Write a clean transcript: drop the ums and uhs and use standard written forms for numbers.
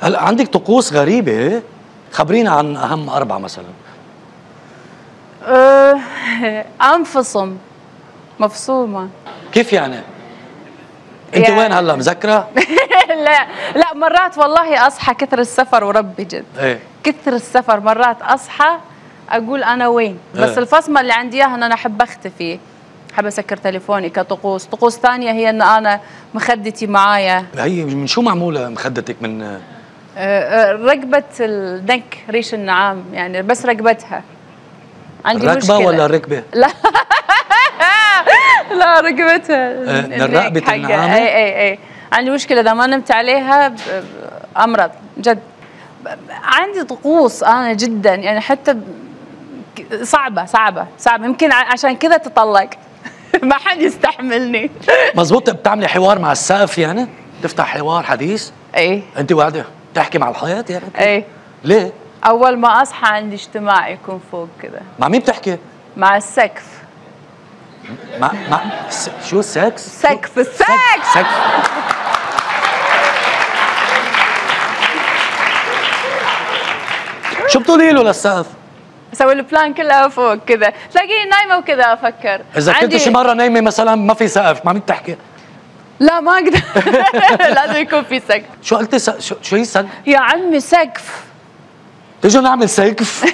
هلا عندك طقوس غريبة، خبرينا عن أهم 4 مثلا. أنفصم، مفصومة. كيف يعني؟ أنت يعني وين هلا مذكرة؟ لا مرات والله أصحى كثر السفر وربي جد. إيه؟ كثر السفر مرات أصحى أقول أنا وين؟ بس إيه؟ الفصمة اللي عندي إياها إن أنا أحب أختفي، أحب أسكر تليفوني كطقوس. طقوس ثانية هي إن أنا مخدتي معايا. هي من شو معمولة مخدتك؟ من رقبة الدنك، ريش النعام، يعني بس رقبتها عندي الركبة مشكلة. ولا الركبة؟ لا لا رقبتها. من رقبة النعامة؟ اي عندي مشكلة إذا ما نمت عليها أمرض جد. عندي طقوس أنا جدا، يعني حتى صعبة يمكن عشان كذا تطلق ما حد يستحملني. مزبوط. بتعملي حوار مع السقف يعني؟ تفتح حوار حديث؟ ايه. أنت قاعدة تحكي مع الحياة يعني؟ ايه. ليه؟ أول ما أصحى عندي اجتماع يكون فوق كذا. مع مين بتحكي؟ مع السقف. مع شو السكس؟ سقف السقف. سقف. شو بتقولي له للسقف؟ اسوي البلان كلها فوق كذا، تلاقيني نايمه وكذا افكر. اذا كنت شي مره نايمه مثلا ما في سقف، مع مين بتحكي؟ لا ما اقدر. لازم يكون في سقف. شو قلتي؟ شو هي سقف؟ يا عمي سقف. تيجوا نعمل سقف.